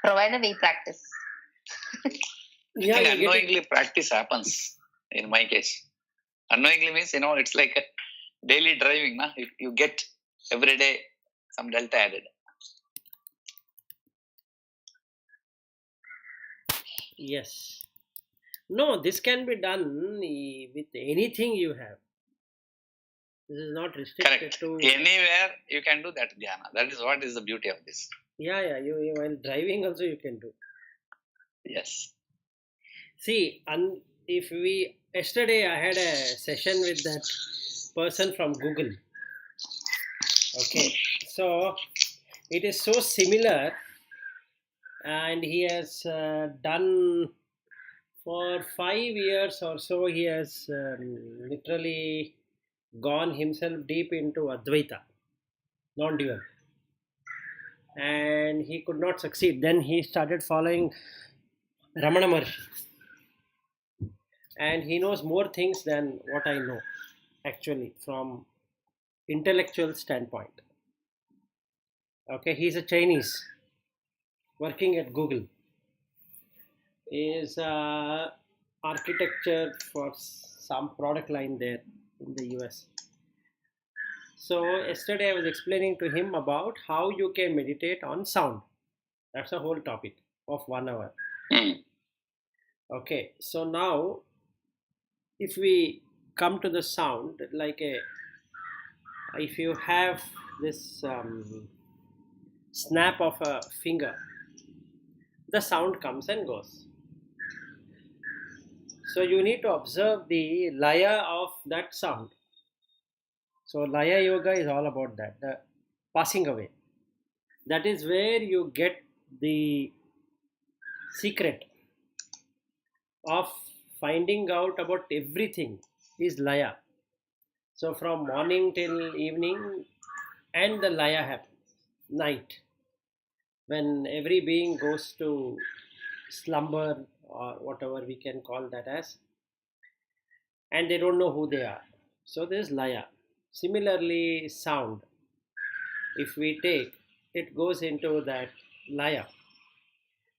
provided we practice. Yeah, I think you get it. unknowingly practice happens in my case. Unknowingly means, it's like a daily driving. Na? You get every day some delta added. Yes. No, this can be done with anything you have. This is not restricted Correct. to. Anywhere you can do that dhyana. That is what is the beauty of this. Yeah. You while driving also you can do. Yes. See, if we yesterday I had a session with that person from Google. Okay, so it is so similar, and he has done for 5 years or so. He has literally gone himself deep into Advaita, non-dual, and he could not succeed. Then he started following Ramana Maharshi, and he knows more things than what I know, actually, from intellectual standpoint. Okay, he's a Chinese working at Google. Is architecture for some product line there in the US. So yesterday I was explaining to him about how you can meditate on sound. That's a whole topic of 1 hour. Mm. Okay, so now if we come to the sound, like if you have this snap of a finger, the sound comes and goes. So you need to observe the laya of that sound. So laya yoga is all about that, the passing away. That is where you get the secret of finding out about everything is laya. So from morning till evening, and the laya happens, night, when every being goes to slumber or whatever we can call that as, and they don't know who they are. So there's laya. Similarly, sound, if we take, it goes into that laya.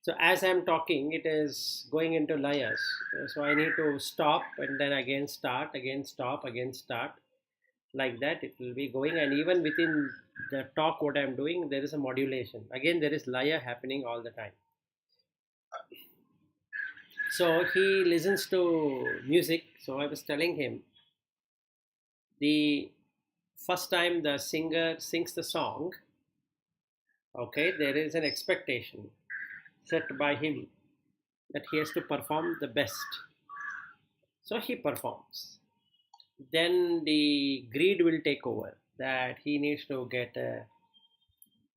So as I'm talking, it is going into layas. So I need to stop and then again start, again stop, again start. Like that, it will be going. And even within the talk, what I'm doing, there is a modulation. Again, there is laya happening all the time. So he listens to music. So I was telling him, the first time the singer sings the song, okay, there is an expectation set by him that he has to perform the best. So he performs. Then the greed will take over, that he needs to get a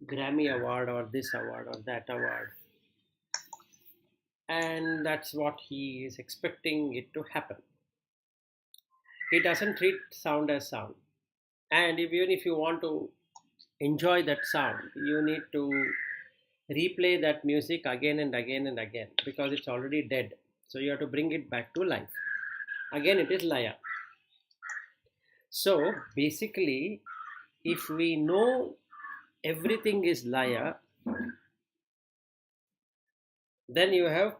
Grammy award or this award or that award. And that's what he is expecting it to happen. He doesn't treat sound as sound. And even if you want to enjoy that sound, you need to replay that music again and again and again, because it's already dead. So you have to bring it back to life. Again, it is laya. So basically, if we know everything is laya, then you have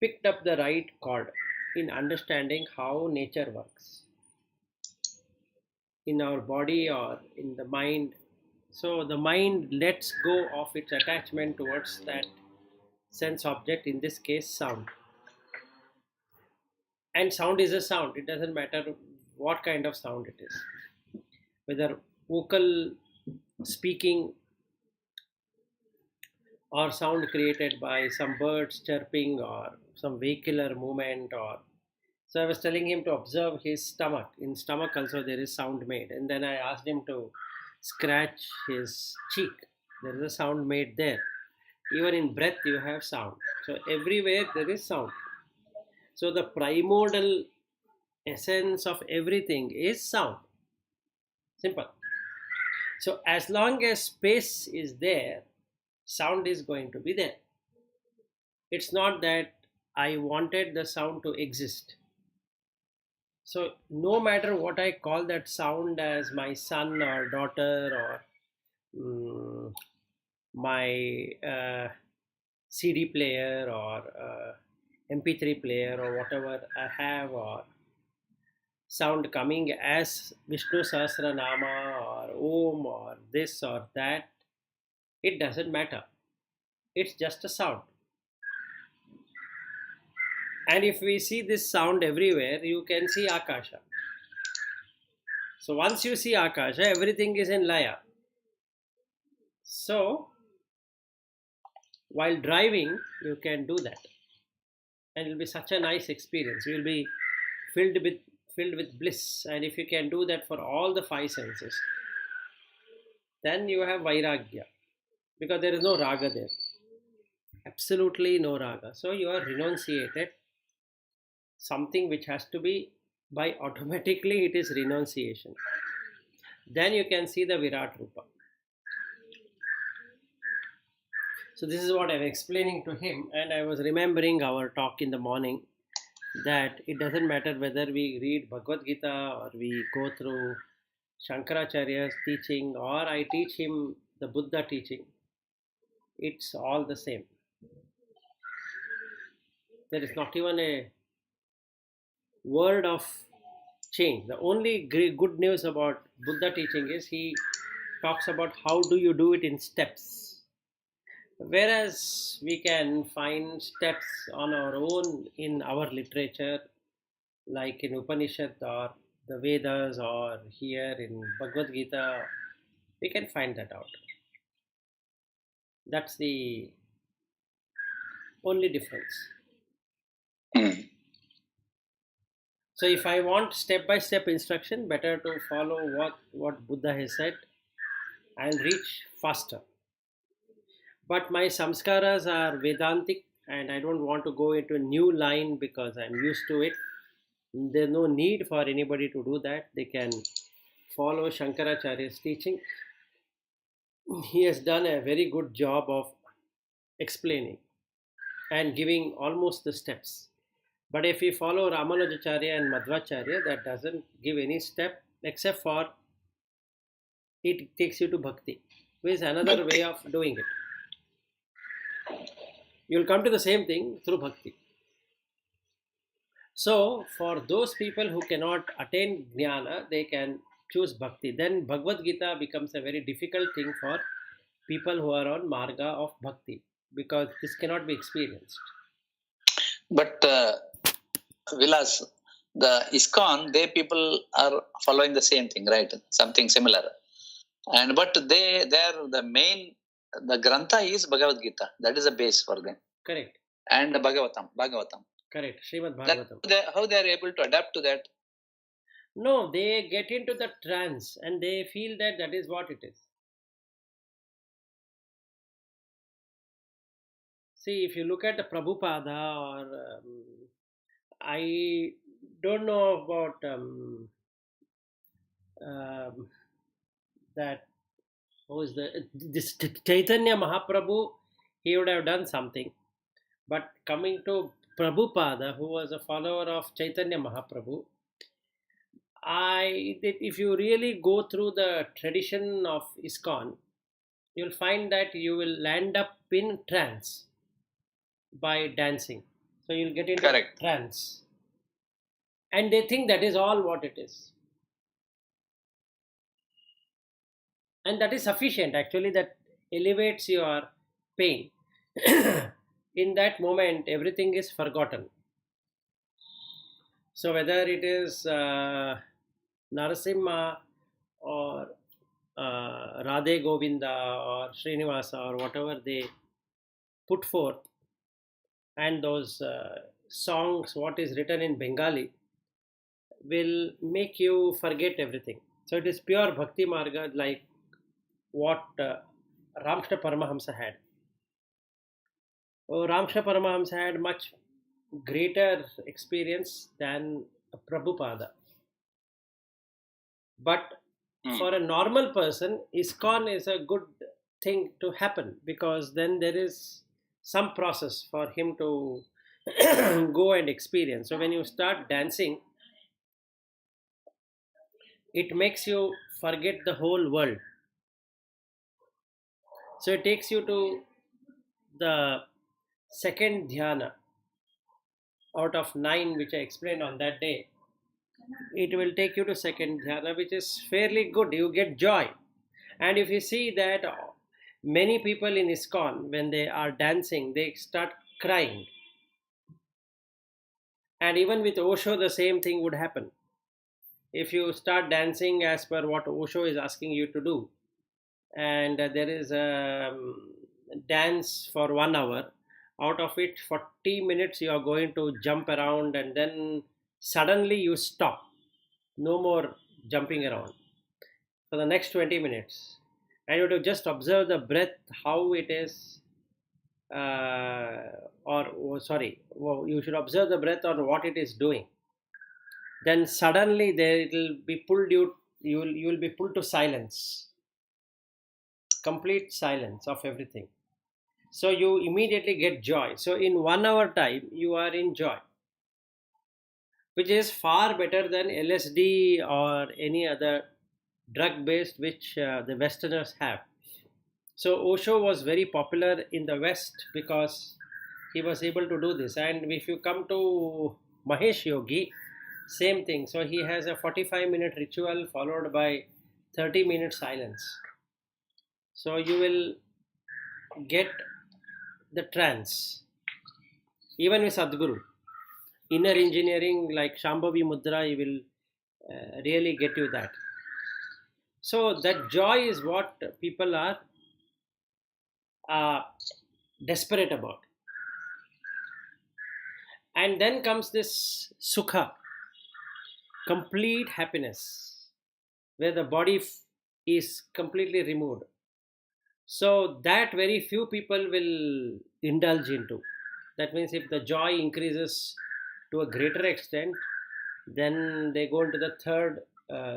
picked up the right chord in understanding how nature works in our body or in the mind. So the mind lets go of its attachment towards that sense object, in this case sound. And sound is a sound, it doesn't matter what kind of sound it is, whether vocal speaking or sound created by some birds chirping or some vehicular movement. Or so I was telling him to observe his stomach. In stomach also there is sound made, and then I asked him to scratch his cheek. There is a sound made there. Even in breath you have sound. So everywhere there is sound. So the primordial essence of everything is sound. Simple. So as long as space is there, sound is going to be there. It's not that I wanted the sound to exist. So no matter what I call that sound, as my son or daughter or my CD player or MP3 player or whatever I have, or sound coming as Vishnu Sahasranama or Om or this or that, it doesn't matter. It's just a sound. And if we see this sound everywhere, you can see Akasha. So once you see Akasha, everything is in Laya. So while driving, you can do that. And it will be such a nice experience. You will be filled with filled with bliss. And if you can do that for all the five senses, then you have Vairagya. Because there is no raga there. Absolutely no raga. So you are renunciated something which has to be, by automatically it is renunciation. Then you can see the Virat Rupa. So this is what I'm explaining to him, and I was remembering our talk in the morning that it doesn't matter whether we read Bhagavad Gita or we go through Shankaracharya's teaching or I teach him the Buddha teaching. It's all the same. There is not even a word of change. The only good news about Buddha teaching is he talks about how do you do it in steps. Whereas we can find steps on our own in our literature, like in Upanishad or the Vedas or here in Bhagavad Gita, we can find that out. That's the only difference. Mm. So if I want step-by-step instruction, better to follow what Buddha has said. I'll reach faster. But my samskaras are Vedantic and I don't want to go into a new line because I'm used to it. There's no need for anybody to do that. They can follow Shankaracharya's teaching. He has done a very good job of explaining and giving almost the steps. But if we follow Ramanujacharya and Madhvacharya, that doesn't give any step except for it takes you to bhakti, which is another way of doing it. You'll come to the same thing through bhakti. So, for those people who cannot attain jnana, they can choose bhakti. Then Bhagavad Gita becomes a very difficult thing for people who are on marga of bhakti because this cannot be experienced. But Vilas, the ISKCON, they people are following the same thing, right? Something similar. And but the main, the Grantha is Bhagavad Gita. That is the base for them. Correct. And the Bhagavatam. Correct. Srimad Bhagavatam. How they are able to adapt to that? No, they get into the trance and they feel that that is what it is. See, if you look at the Prabhupada or I don't know about that. Who is this Chaitanya Mahaprabhu? He would have done something. But coming to Prabhupada, who was a follower of Chaitanya Mahaprabhu, if you really go through the tradition of ISKCON, you'll find that you will land up in trance by dancing. So you'll get into Correct. trance. And they think that is all what it is. And that is sufficient actually, that elevates your pain. In that moment, everything is forgotten. So whether it is Narasimha or Radhe Govinda or Srinivasa or whatever they put forth, and those songs, what is written in Bengali, will make you forget everything. So it is pure Bhakti Marga, like what Ramkrishna Paramahamsa had. Ramkrishna Paramahamsa had much greater experience than Prabhupada. But for a normal person, ISKCON is a good thing to happen because then there is some process for him to go and experience. So when you start dancing, it makes you forget the whole world. So it takes you to the second dhyana out of 9 which I explained on that day. It will take you to second dhyana, which is fairly good. You get joy. And if you see that many people in ISKCON, when they are dancing, they start crying. And even with Osho, the same thing would happen. If you start dancing as per what Osho is asking you to do, and there is a dance for 1 hour, out of it 40 minutes you are going to jump around, and then suddenly you stop, no more jumping around for the next 20 minutes, and you have to just observe the breath, how it is, you should observe the breath on what it is doing. Then suddenly there it will be pulled you will be pulled to silence, complete silence of everything. So you immediately get joy. So in 1 hour time you are in joy, which is far better than LSD or any other drug based which the Westerners have. So Osho was very popular in the West because he was able to do this. And if you come to Mahesh Yogi, same thing. So he has a 45-minute ritual followed by 30-minute silence. So you will get the trance. Even with Sadhguru, inner engineering like Shambhavi Mudra, he will really get you that. So that joy is what people are desperate about. And then comes this sukha, complete happiness, where the body is completely removed. So that very few people will indulge into. That means if the joy increases to a greater extent, then they go into the third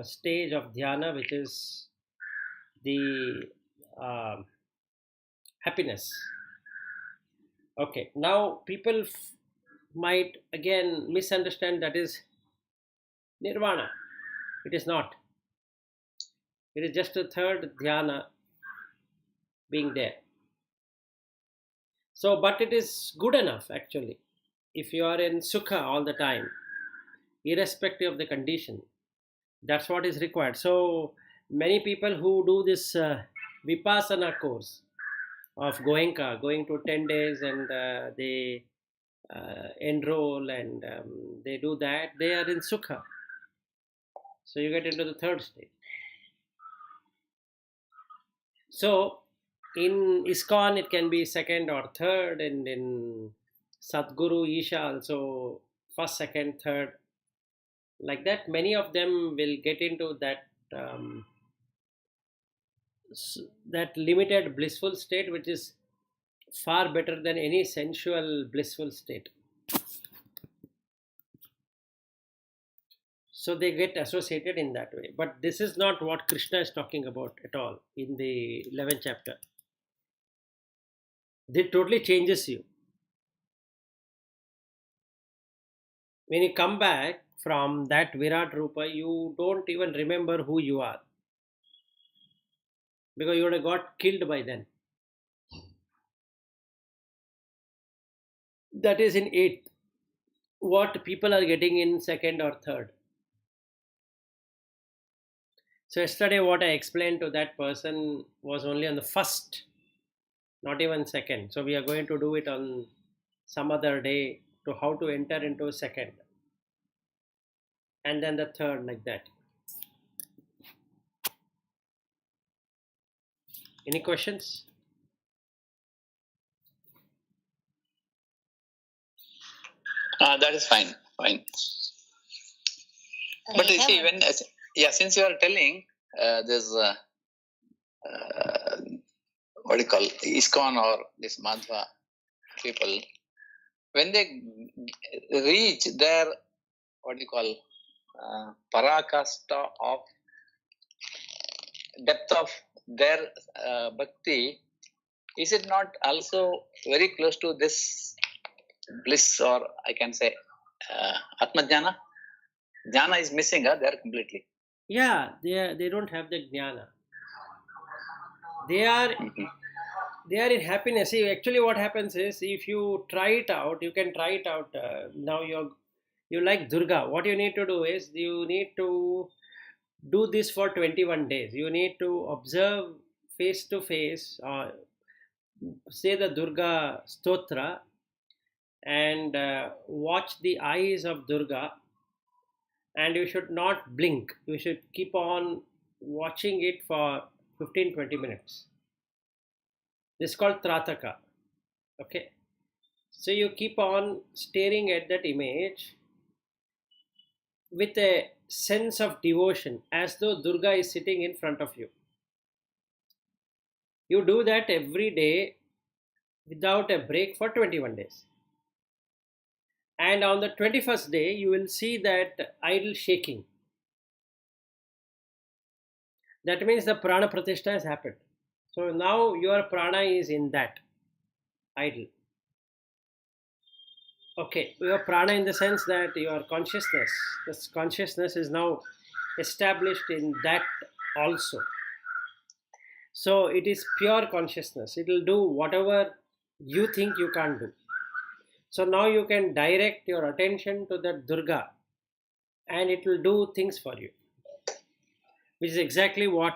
stage of dhyana, which is the happiness. Okay, now people might again misunderstand that is nirvana. It is not. It is just a third dhyana being there. So, but it is good enough actually. If you are in sukha all the time, irrespective of the condition, that's what is required. So, many people who do this vipassana course of Goenka, going to 10 days, and they enroll and they do that, they are in sukha. So you get into the third stage. So in ISKCON it can be second or third, and in Sadhguru Isha also first, second, third. Like that, many of them will get into that that limited blissful state, which is far better than any sensual blissful state. So they get associated in that way. But this is not what Krishna is talking about at all in the 11th chapter. It totally changes you. When you come back from that Virat Rupa, you don't even remember who you are, because you would have got killed by then. That is in 8th. What people are getting in second or third. So yesterday what I explained to that person was only on the first, not even second. So we are going to do it on some other day, to how to enter into a second, and then the third, like that. Any questions? That is fine. But you see, when since you are telling this what do you call ISKCON or this Madhva people, when they reach their what do you call parakasta of depth of their bhakti, is it not also very close to this bliss, or I can say Atmajnana? Jnana is missing there completely. Yeah, they don't have the jnana. They are they are in happiness. See, actually what happens is, if you try it out, you can try it out. Now you like Durga. What you need to do is, you need to do this for 21 days. You need to observe face to face, say the Durga Stotra, and watch the eyes of Durga, and you should not blink. You should keep on watching it for 15-20 minutes. This is called Trataka. Okay. So you keep on staring at that image with a sense of devotion, as though Durga is sitting in front of you. You do that every day without a break for 21 days. And on the 21st day, you will see that idol shaking. That means the prana pratishtha has happened. So now your prana is in that idol. Okay, your prana in the sense that your consciousness, this consciousness is now established in that also. So it is pure consciousness. It will do whatever you think you can't do. So now you can direct your attention to that Durga, and it will do things for you, which is exactly what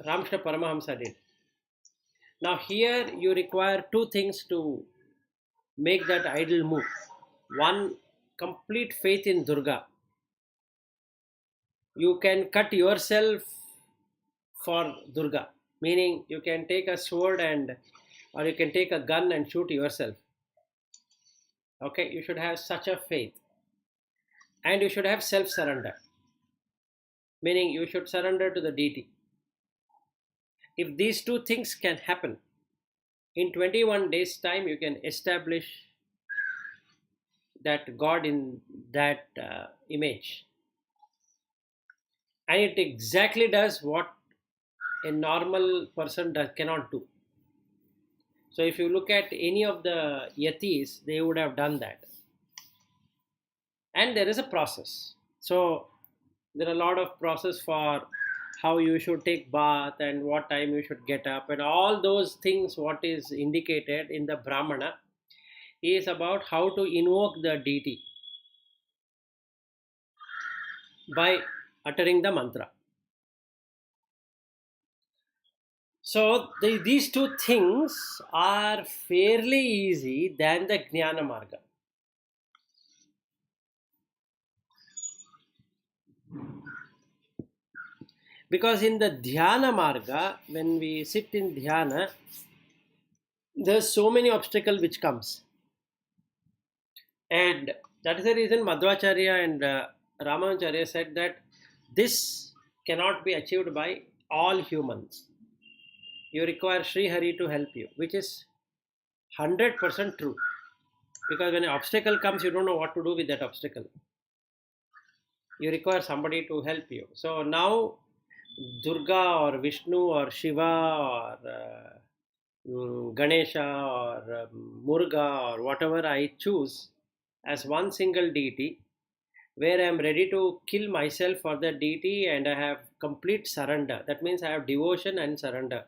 Ramkrishna Paramahamsa did. Now here you require two things to make that idol move. One, complete faith in Durga. You can cut yourself for Durga, meaning you can take a sword or you can take a gun and shoot yourself. Okay, you should have such a faith. And you should have self-surrender, meaning you should surrender to the deity. If these two things can happen, in 21 days time you can establish that God in that image. And it exactly does what a normal person cannot do. So if you look at any of the yatis, they would have done that. And there is a process. So there are a lot of process for how you should take bath and what time you should get up, and all those things. What is indicated in the Brahmana is about how to invoke the deity by uttering the mantra. So these two things are fairly easy than the Jnana Marga. Because in the Dhyana Marga, when we sit in Dhyana, there's so many obstacles which comes. And that is the reason Madhvacharya and Ramanujacharya said that this cannot be achieved by all humans. You require Sri Hari to help you, which is 100% true. Because when an obstacle comes, you don't know what to do with that obstacle. You require somebody to help you. So now Durga or Vishnu or Shiva or Ganesha or Muruga or whatever I choose as one single deity, where I am ready to kill myself for the deity and I have complete surrender. That means I have devotion and surrender,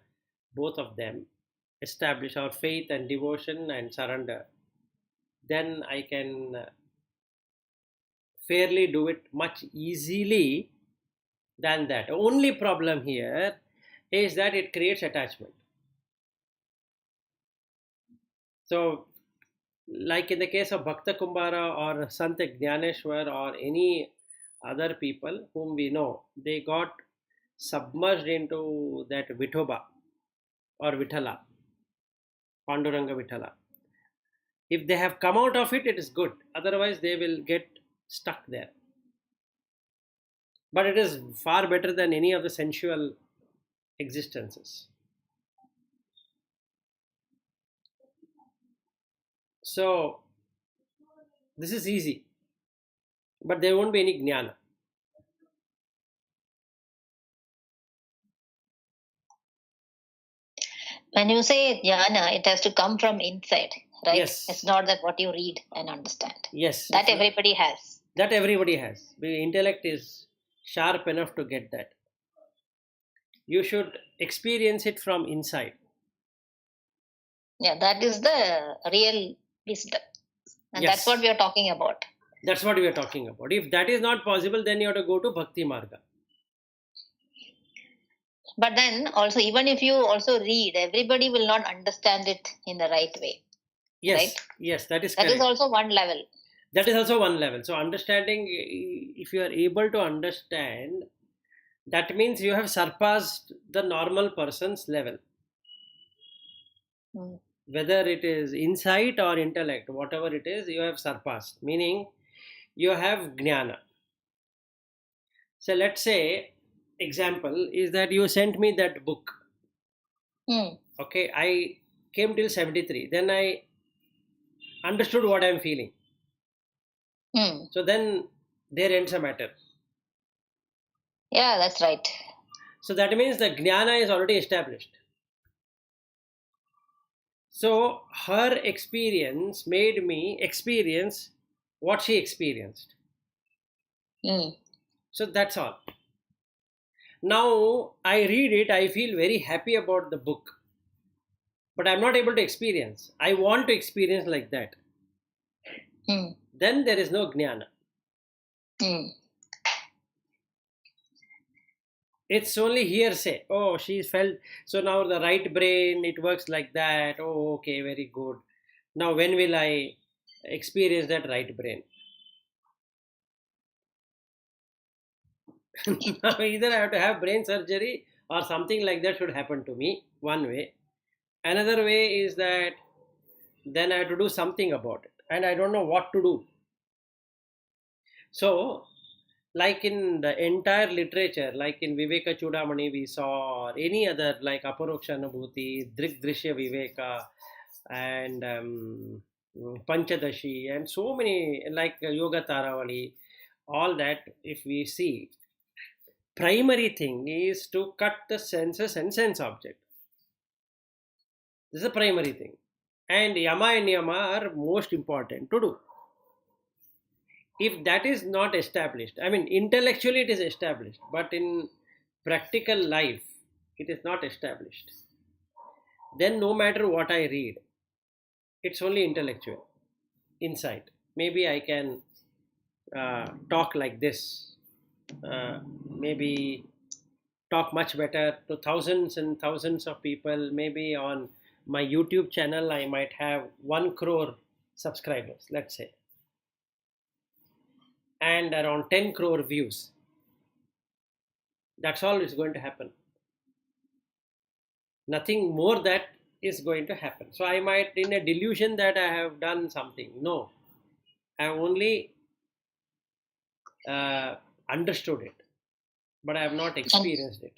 both of them. Establish our faith and devotion and surrender. Then I can fairly do it much easily than that. Only problem here is that it creates attachment. So, like in the case of Bhakta Kumbhara or Sant Jnaneshwar or any other people whom we know, they got submerged into that Vithoba or Vithala, Panduranga Vithala. If they have come out of it, it is good. Otherwise, they will get stuck there. But it is far better than any of the sensual existences. So, this is easy. But there won't be any jnana. When you say jnana, it has to come from inside, right? Yes. It's not that what you read and understand. Yes. That everybody has. That everybody has. The intellect is sharp enough to get that. You should experience it from inside. Yeah, that is the real wisdom. And Yes. that's what we are talking about. That's what we are talking about. If that is not possible, then you have to go to Bhakti Marga. But then also, even if you also read, everybody will not understand it in the right way. Yes, Right? yes, that is That correct. is also one level. That is also one level. So understanding, if you are able to understand, that means you have surpassed the normal person's level. Mm. Whether it is insight or intellect, whatever it is, you have surpassed. Meaning, you have jnana. So let's say, example is that you sent me that book. Mm. Okay, I came till 73. Then I understood what I am feeling. Mm. So then there ends a matter. Yeah, that's right. So that means the jnana is already established. So her experience made me experience what she experienced. Mm. So that's all. Now I read it, I feel very happy about the book, but I'm not able to experience. I want to experience like that. Mm. Then there is no jnana. Mm. It's only hearsay. Oh, she felt so now the right brain, it works like that. Oh, okay, very good. Now, when will I experience that right brain? Now, either I have to have brain surgery or something like that should happen to me, one way. Another way is that then I have to do something about it, and I don't know what to do. So, like in the entire literature, like in Viveka Chudamani, we saw, or any other like Aparoksha Anubhuti, Drik Drishya Viveka, and Panchadashi, and so many like Yoga Taravali, all that, if we see, primary thing is to cut the senses and sense object. This is the primary thing. And Yama and Yama are most important to do. If that is not established, I mean, intellectually it is established, but in practical life, it is not established. Then, no matter what I read, it's only intellectual insight. Maybe I can talk like this, maybe talk much better to thousands and thousands of people. Maybe on my YouTube channel, I might have 1 crore subscribers, let's say, and around 10 crore views. That's all is going to happen. Nothing more that is going to happen. So I might, in a delusion that I have done something. No, I have only understood it, but I have not And experienced it.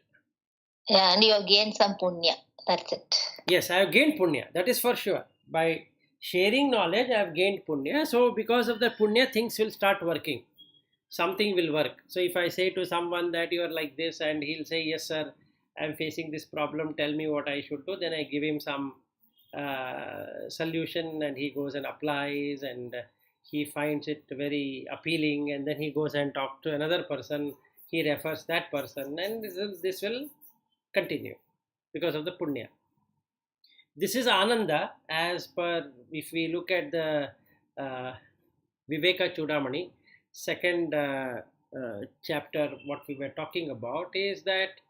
yeah, and you have gained some punya. That's it. Yes, I have gained punya. That is for sure. By sharing knowledge, I have gained punya. So because of the punya, things will start working. Something will work. So if I say to someone that you are like this, and he'll say, "Yes, sir, I'm facing this problem. Tell me what I should do." Then I give him some solution, and he goes and applies, and he finds it very appealing, and then he goes and talks to another person. He refers that person, and this will continue because of the punya. This is Ananda, as per if we look at the uh, Viveka Chudamani, second chapter, what we were talking about is that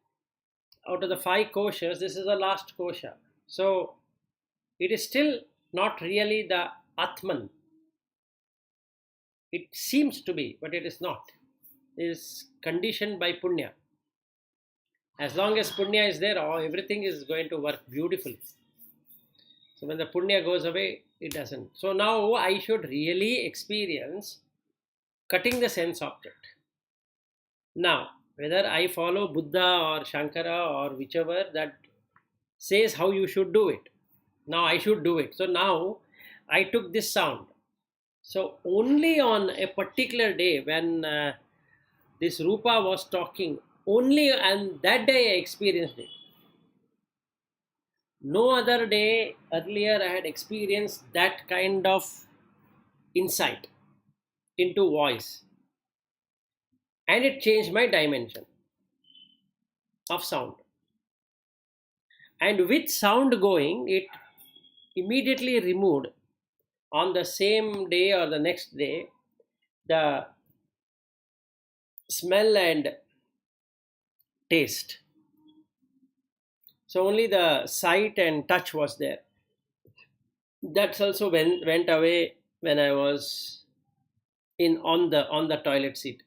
out of the 5 koshas, this is the last kosha. So it is still not really the Atman. It seems to be, but it is not. It is conditioned by punya. As long as punya is there, everything is going to work beautifully. So when the punya goes away, it doesn't. So now I should really experience cutting the sense object. Now, whether I follow Buddha or Shankara or whichever that says how you should do it. Now I should do it. So now I took this sound. So only on a particular day when this Rupa was talking, only and that day I experienced it. No other day earlier I had experienced that kind of insight into voice, and it changed my dimension of sound. And with sound going, immediately removed on the same day or the next day the smell and taste. So only the sight and touch was there. That's also went away when I was in on the toilet seat.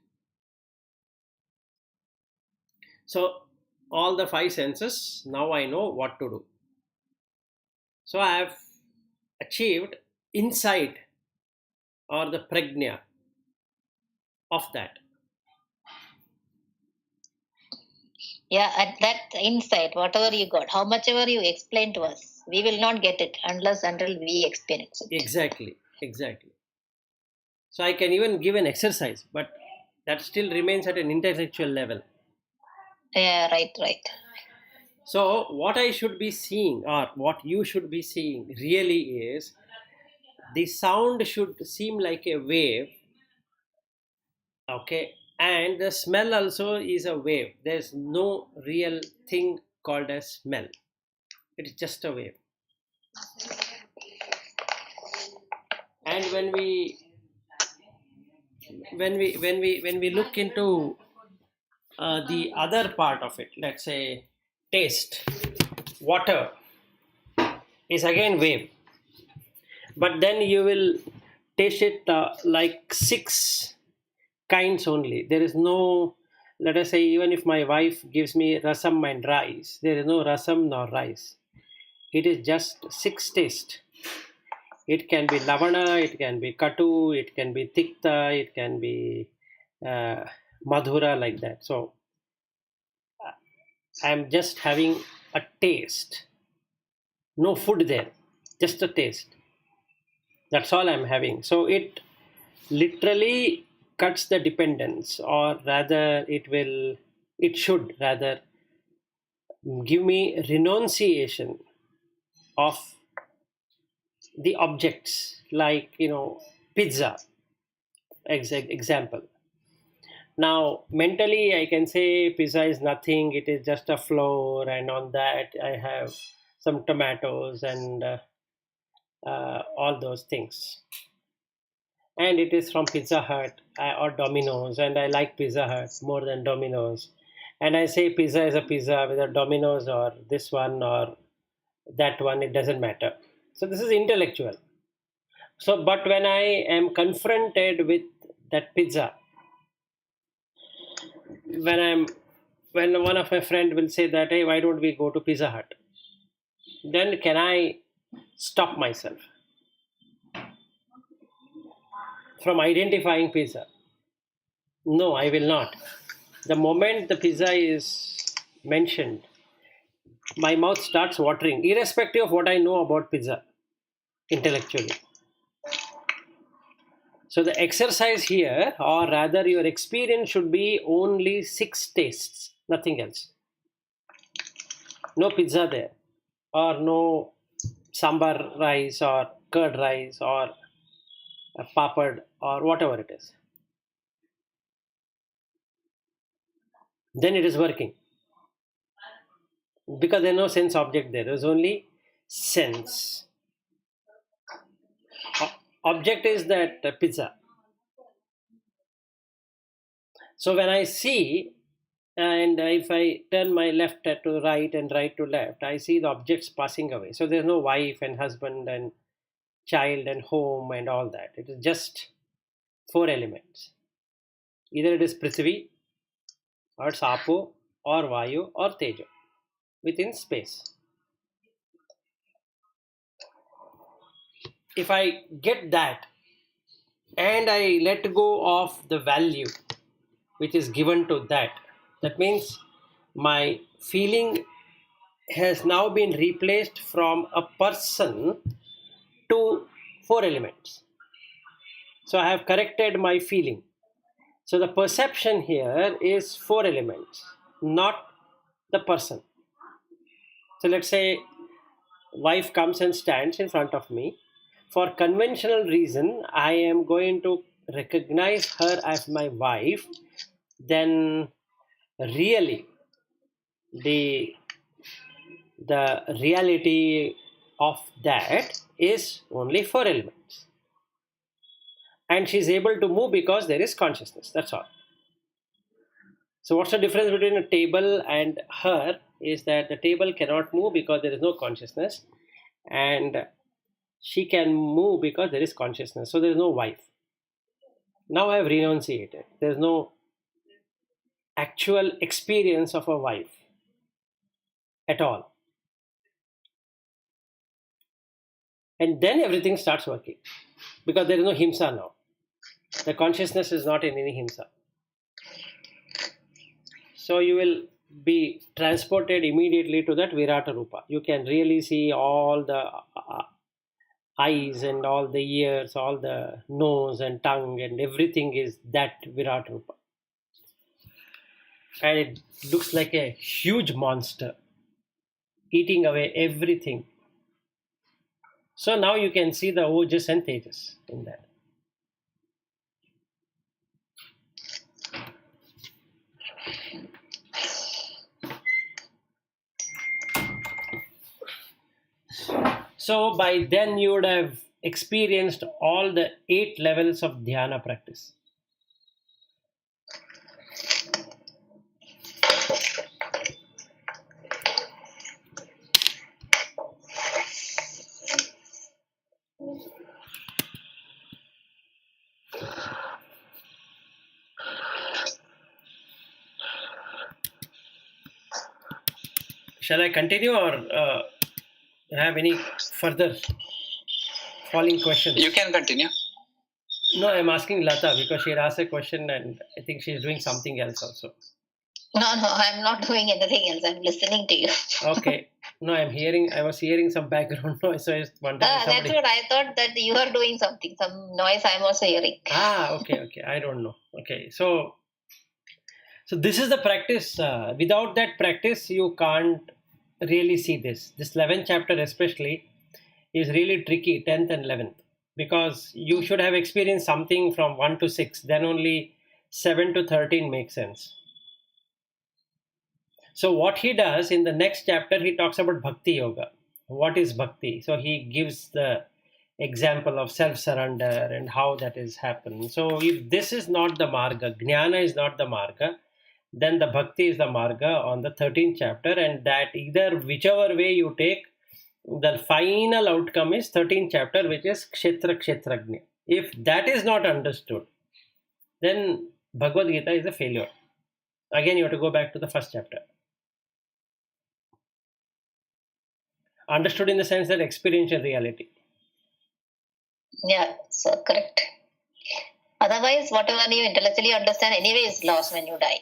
So all the five senses, now I know what to do. So I have achieved insight or the prajna of that. Yeah, at that insight, whatever you got, how much ever you explain to us, we will not get it until we experience it. Exactly. So I can even give an exercise, but that still remains at an intellectual level. Yeah, right. So what I should be seeing, or what you should be seeing, really is the sound should seem like a wave, okay, and the smell also is a wave. There's no real thing called as smell. It is just a wave. And when we look into the other part of it, let's say taste, water is again wave, but then you will taste it like six kinds only. There is no, let us say, even if my wife gives me rasam and rice, there is no rasam nor rice. It is just six taste. It can be lavana, it can be katu, it can be tikta, it can be uh, madhura, like that. So I am just having a taste. No food there, just a taste. That's all I'm having. So it literally cuts the dependence, or rather, it should rather give me renunciation of the objects, like, pizza, example. Now, mentally, I can say pizza is nothing, it is just a flour, and on that, I have some tomatoes and all those things. And it is from Pizza Hut or Domino's, and I like Pizza Hut more than Domino's. And I say pizza is a pizza, whether Domino's or this one or that one, it doesn't matter. So this is intellectual. So, but when I am confronted with that pizza, when one of my friend will say that, hey, why don't we go to Pizza Hut? Then can I stop myself from identifying pizza? No, I will not. The moment the pizza is mentioned, my mouth starts watering, irrespective of what I know about pizza intellectually. So the exercise here, or rather your experience, should be only six tastes, nothing else. No pizza there, or no sambar rice, or curd rice, or a papad, or whatever it is. Then it is working. Because there's no sense object there. There's only sense. Object is that pizza. So when I see, and if I turn my left to right and right to left, I see the objects passing away. So there's no wife and husband and child and home and all that. It is just four elements. Either it is Prithvi, or it's Apo, or Vayu, or Tejo within space. If I get that and I let go of the value which is given to that, that means my feeling has now been replaced from a person to four elements. So I have corrected my feeling. So the perception here is four elements, not the person. So let's say wife comes and stands in front of me. For conventional reason, I am going to recognize her as my wife. Then really the reality of that is only 4 elements. And she's able to move because there is consciousness. That's all. So what's the difference between a table and her is that the table cannot move because there is no consciousness, and she can move because there is consciousness. So there is no wife. Now I have renunciated. There is no actual experience of a wife at all. And then everything starts working because there is no himsa now. The consciousness is not in any himsa. So you will be transported immediately to that Virata Rupa. You can really see all the eyes and all the ears, all the nose and tongue, and everything is that Virata Rupa. And it looks like a huge monster eating away everything. So now you can see the Ojas and Tejas in that. So by then you would have experienced all the 8 levels of dhyana practice. Shall I continue or have any further following questions? You can continue. No, I'm asking Lata because she had asked a question and I think she's doing something else also. No, I'm not doing anything else. I'm listening to you. Okay. No, I was hearing some background noise, so I was wondering. That's what I thought, that you are doing something. Some noise I'm also hearing. Okay. I don't know. Okay. So this is the practice. Without that practice, you can't really see this. This 11th chapter especially is really tricky, 10th and 11th. Because you should have experienced something from 1 to 6, then only 7 to 13 makes sense. So what he does in the next chapter, he talks about Bhakti Yoga. What is Bhakti? So he gives the example of self-surrender and how that is happening. So if this is not the Marga, Jnana is not the Marga, then the Bhakti is the Marga on the 13th chapter, and that either whichever way you take, the final outcome is 13th chapter, which is Kshetra Kshetrajna. If that is not understood, then Bhagavad Gita is a failure. Again, you have to go back to the first chapter. Understood in the sense that experiential reality. Yeah, so correct. Otherwise, whatever you intellectually understand anyway is lost when you die.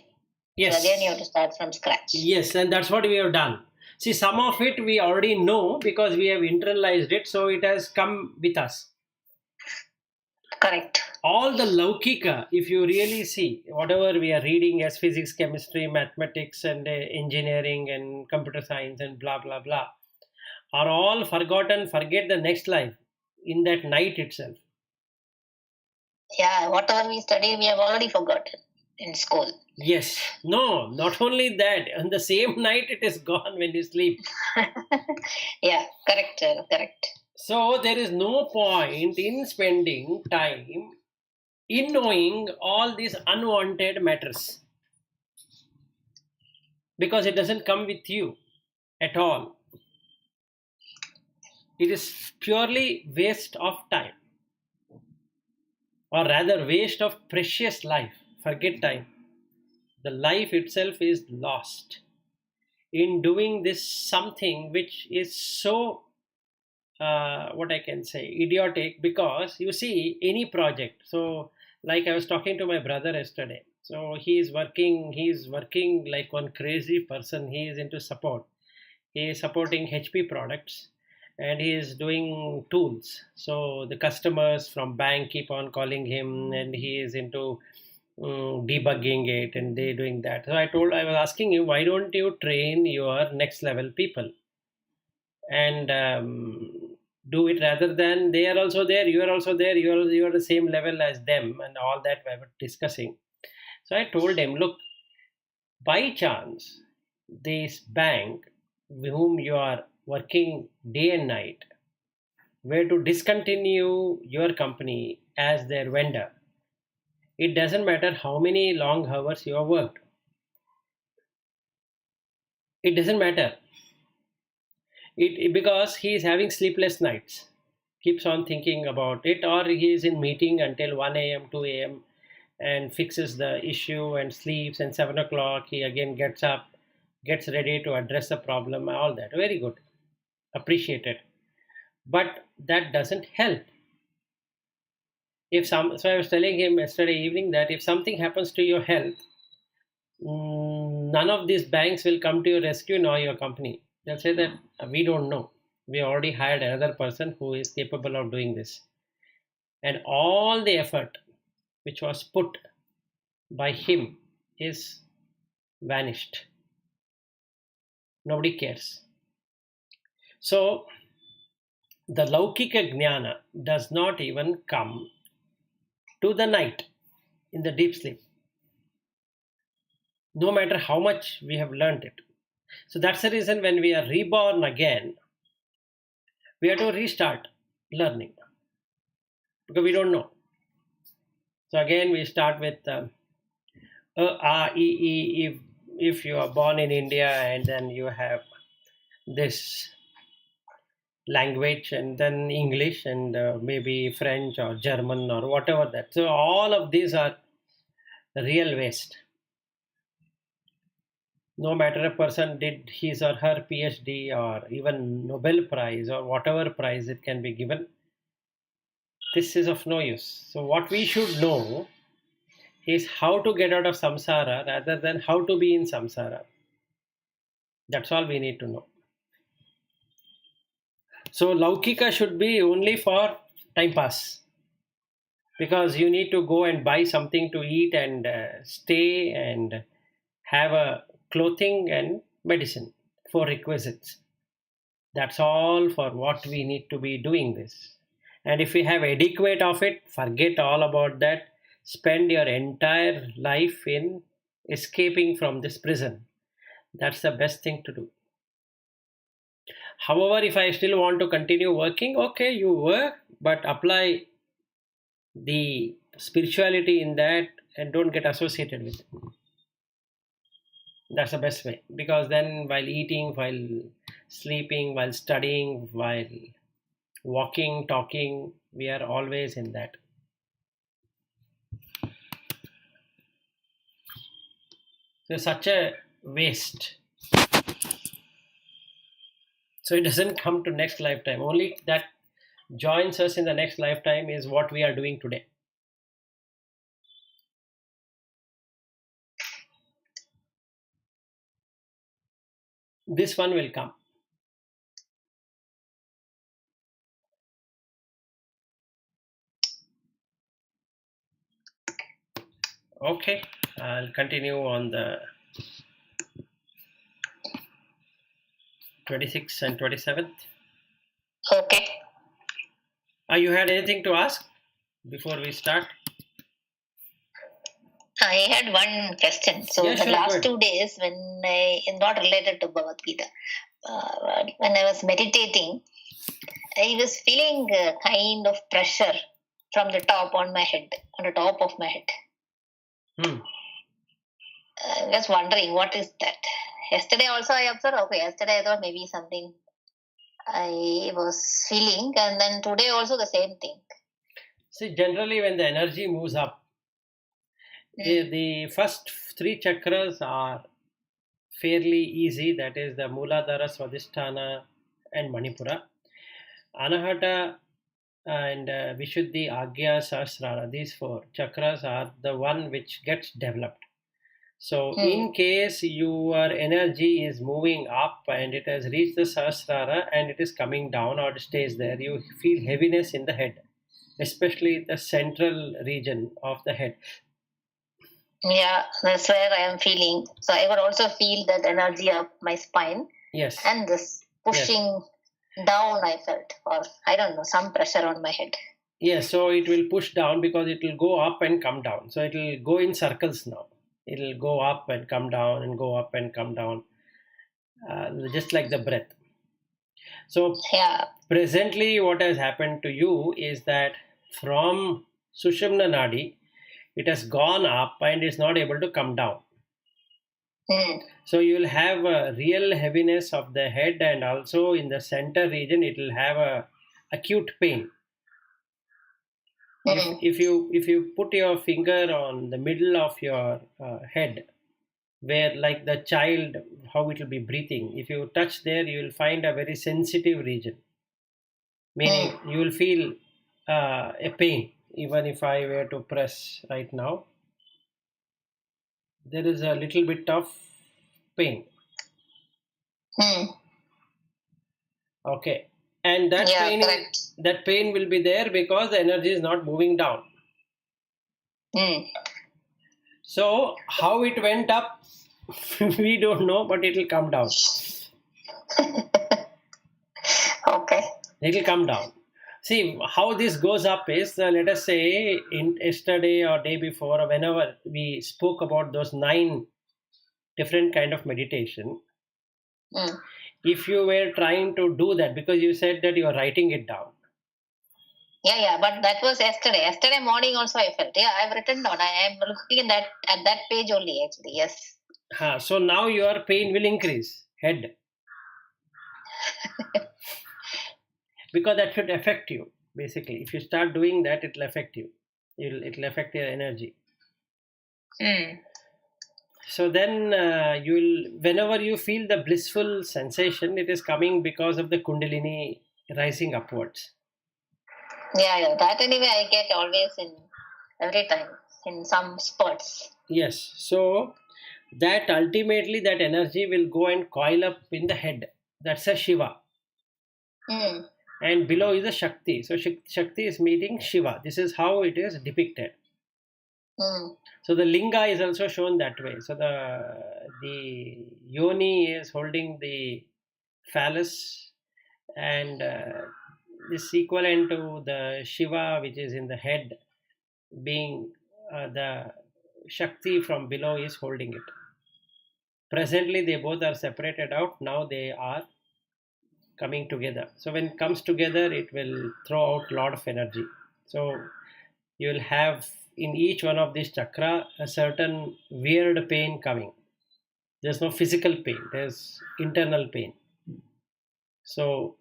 Yes. So again, you have to start from scratch. Yes, and that's what we have done. See, some of it we already know because we have internalized it, so it has come with us. Correct. All the Laukika, if you really see, whatever we are reading as physics, chemistry, mathematics, and engineering, and computer science, and blah, blah, blah, are all forgotten, forget the next life in that night itself. Yeah, whatever we study, we have already forgotten in school. Yes. No, not only that. On the same night, it is gone when you sleep. Yeah, correct. So there is no point in spending time in knowing all these unwanted matters. Because it doesn't come with you at all. It is purely waste of time. Or rather, waste of precious life. Forget time. The life itself is lost in doing this something which is so, what I can say, idiotic, because you see any project. So like I was talking to my brother yesterday. So he's working like one crazy person. He is into support. He is supporting HP products and he is doing tools. So the customers from bank keep on calling him and he is into debugging it and they doing that. So I was asking him, why don't you train your next level people and do it rather than they are also there, you are also there, you are the same level as them, and all that we were discussing. So I told him, look, by chance this bank whom you are working day and night were to discontinue your company as their vendor, it doesn't matter how many long hours you have worked. It doesn't matter. Because he is having sleepless nights, keeps on thinking about it, or he is in meeting until 1 a.m., 2 a.m., and fixes the issue and sleeps, and 7 o'clock he again gets up, gets ready to address the problem, all that. Very good. Appreciate it. But that doesn't help. So I was telling him yesterday evening that if something happens to your health, none of these banks will come to your rescue nor your company. They'll say that we don't know. We already hired another person who is capable of doing this. And all the effort which was put by him is vanished. Nobody cares. So the Laukika Jnana does not even come to the night in the deep sleep, no matter how much we have learned it. So that's the reason when we are reborn again, we have to restart learning because we don't know. So again, we start with if you are born in India and then you have this language and then English and maybe French or German or whatever that. So all of these are real waste. No matter a person did his or her PhD or even Nobel Prize or whatever prize it can be given, this is of no use. So what we should know is how to get out of samsara rather than how to be in samsara. That's all we need to know. So Laukika should be only for time pass, because you need to go and buy something to eat and stay and have a clothing and medicine, 4 requisites. That's all for what we need to be doing this. And if we have adequate of it, forget all about that. Spend your entire life in escaping from this prison. That's the best thing to do. However, if I still want to continue working, okay, you work, but apply the spirituality in that and don't get associated with it. That's the best way, because then while eating, while sleeping, while studying, while walking, talking, we are always in that. So such a waste. So it doesn't come to next lifetime. Only that joins us in the next lifetime is what we are doing today. This one will come. Okay, I'll continue on the 26th and 27th. Okay. You had anything to ask before we start? I had one question. So Yeah, the sure, last go ahead. 2 days, when it's not related to Bhagavad Gita, when I was meditating, I was feeling a kind of pressure from the top on my head, on the top of my head. I was wondering, what is that? Yesterday also I observed, okay, yesterday I thought maybe something I was feeling, and then today also the same thing. See, generally when the energy moves up, the first 3 chakras are fairly easy. That is the Mooladhara, Swadhisthana and Manipura. Anahata and Vishuddhi, Agya, Sahasrara, these 4 chakras are the one which gets developed. So in case your energy is moving up and it has reached the Sahasrara and it is coming down or it stays there, you feel heaviness in the head, especially the central region of the head. Yeah, that's where I am feeling. So I would also feel that energy up my spine. Yes. And this pushing down I felt, or I don't know, some pressure on my head. Yes, so it will push down because it will go up and come down. So it will go in circles now. It will go up and come down and go up and come down, just like the breath. So Yeah. presently what has happened to you is that from Sushumna Nadi, it has gone up and is not able to come down. Mm. So you will have a real heaviness of the head, and also in the center region it will have a acute pain. Mm. If you put your finger on the middle of your head, where like the child, how it will be breathing, if you touch there, you will find a very sensitive region, meaning Mm. you will feel a pain. Even if I were to press right now, there is a little bit of pain. Mm. Okay, and Yeah, correct. that pain will be there because the energy is not moving down. Mm. So how it went up, we don't know, but it will come down. Okay. It will come down. See how this goes up is, let us say in yesterday or day before or whenever we spoke about those 9 different kind of meditation. Mm. If you were trying to do that, because you said that you are writing it down. Yeah, but that was yesterday. Yesterday morning also I felt. Yeah, I've written down. I am looking at that page only actually. Yes. So now your pain will increase, head, because that should affect you. Basically, if you start doing that, it will affect you. It will affect your energy. Mm. So then you'll, whenever you feel the blissful sensation, it is coming because of the Kundalini rising upwards. Yeah. That anyway I get always in every time in some spots. Yes. So that ultimately that energy will go and coil up in the head. That's a Shiva. Mm. And below is a Shakti. So Shakti is meeting Shiva. This is how it is depicted. Mm. So the linga is also shown that way. So the yoni is holding the phallus, and this equivalent to the Shiva, which is in the head, being the Shakti from below is holding it. Presently, they both are separated out. Now they are coming together. So when it comes together, it will throw out a lot of energy. So you will have in each one of these chakra a certain weird pain coming. There's no physical pain, there's internal pain. So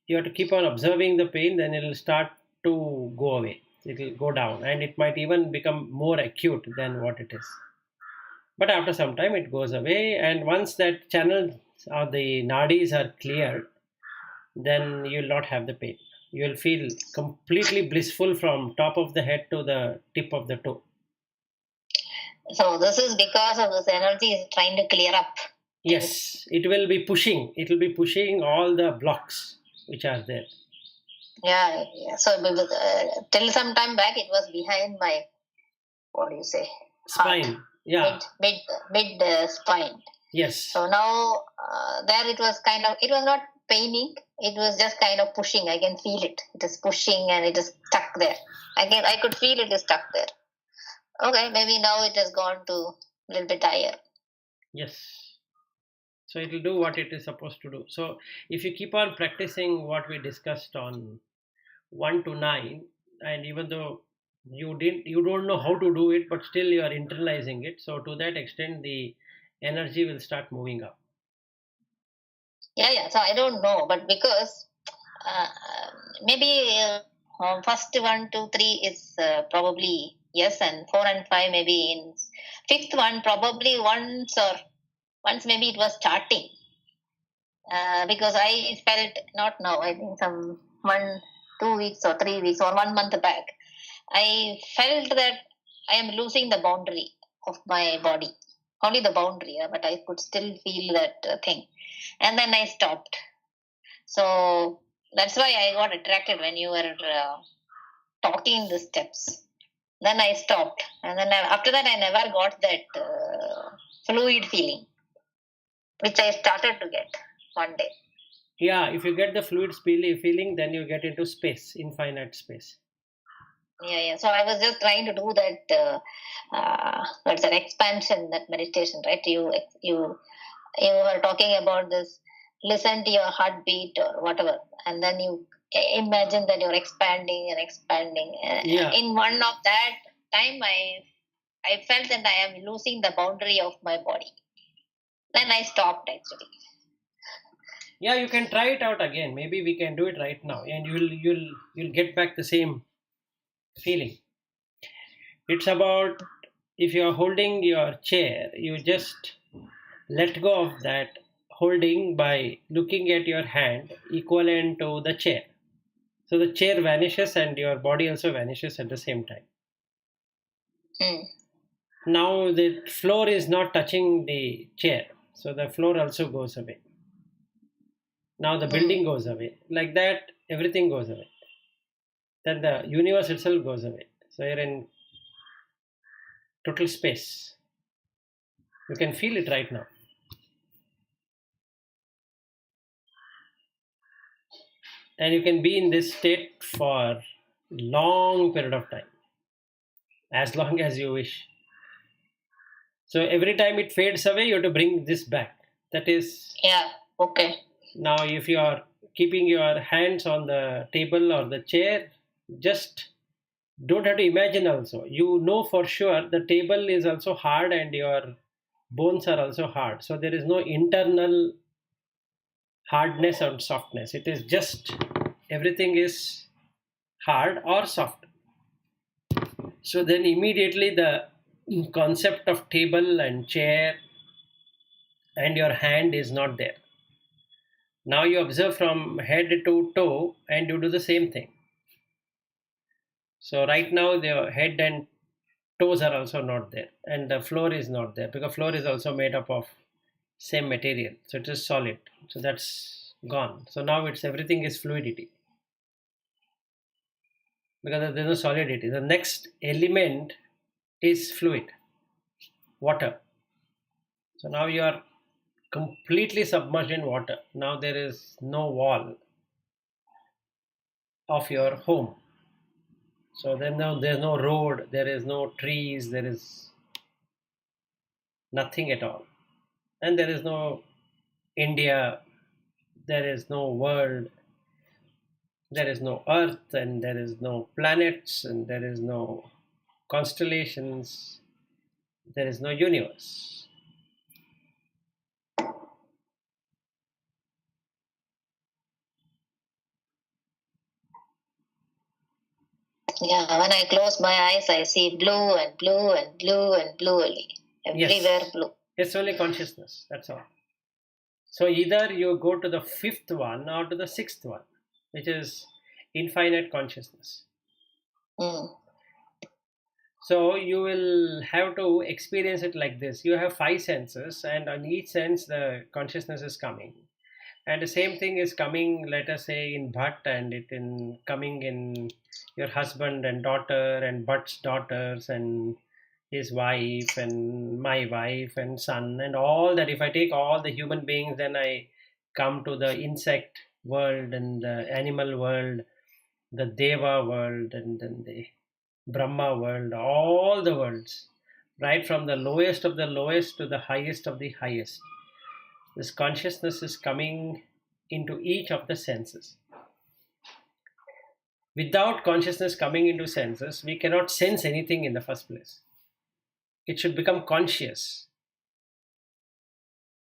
you have to keep on observing the pain, then it will start to go away. It will go down, and it might even become more acute than what it is. But after some time, it goes away, and once that channel or the nadis are cleared, then you will not have the pain. You will feel completely blissful from top of the head to the tip of the toe. So this is because of this energy is trying to clear up things. Yes, it will be pushing. It will be pushing all the blocks which are there. Yeah. So till some time back, it was behind my, what do you say, heart, Spine. Yeah. mid spine. Yes. So now there it was kind of, it was not paining. It was just kind of pushing. I can feel it. It is pushing and it is stuck there. I could feel it is stuck there. Okay, maybe now it has gone to a little bit higher. Yes. So it will do what it is supposed to do. So if you keep on practicing what we discussed on 1 to 9, and even though you don't know how to do it, but still you are internalizing it. So to that extent, the energy will start moving up. Yeah. So I don't know, but because uh, maybe first 1, 2, 3 is probably yes, and 4 and 5 maybe in fifth one probably once maybe it was starting because I felt not now. I think some 1, 2 weeks or 3 weeks or 1 month back, I felt that I am losing the boundary of my body. Only the boundary, but I could still feel that thing. And then I stopped. So that's why I got attracted when you were talking the steps. Then I stopped. And then after that, I never got that fluid feeling, which I started to get one day. Yeah, if you get the fluid feeling, then you get into space, infinite space. Yeah. So I was just trying to do that. That's an expansion, that meditation, right? You were talking about this listen to your heartbeat or whatever, and then you imagine that you're expanding and expanding. Yeah. In one of that time, I felt that I am losing the boundary of my body. Then I stopped actually. Yeah, you can try it out again. Maybe we can do it right now, and you'll get back the same feeling. It's about, if you are holding your chair, you just let go of that holding by looking at your hand equivalent to the chair. So the chair vanishes and your body also vanishes at the same time. Hmm. Now the floor is not touching the chair, so the floor also goes away. Now the building goes away. Like that, everything goes away. Then the universe itself goes away. So you're in total space. You can feel it right now. And you can be in this state for long period of time, as long as you wish. So every time it fades away, you have to bring this back. That is, Yeah. Okay. now if you are keeping your hands on the table or the chair, just don't have to imagine also. You know for sure the table is also hard and your bones are also hard. So there is no internal hardness or softness. It is just everything is hard or soft. So then immediately the concept of table and chair and your hand is not there. Now you observe from head to toe and you do the same thing. So right now the head and toes are also not there and the floor is not there, because floor is also made up of same material. So it is solid. So that's gone. So now it's everything is fluidity, because there's no solidity. The next element is fluid, water. So now you are completely submerged in water. Now there is no wall of your home. So then now there's no road, there is no trees, there is nothing at all. And there is no India, there is no world, there is no earth, and there is no planets, and there is no constellations, there is no universe. Yeah. When I close my eyes, I see blue and blue and blue and blue only. Everywhere Yes, blue. it's only consciousness, that's all. So either you go to the fifth one or to the sixth one, which is infinite consciousness. Hmm. So you will have to experience it like this. You have five senses, and on each sense, the consciousness is coming. And the same thing is coming, let us say, in Bhatt, and it in coming in your husband and daughter, and Bhatt's daughters, and his wife, and my wife, and son, and all that. If I take all the human beings, then I come to the insect world, and the animal world, the Deva world, and then the Brahma world, all the worlds, right from the lowest of the lowest to the highest of the highest. This consciousness is coming into each of the senses. Without consciousness coming into senses, we cannot sense anything in the first place. It should become conscious.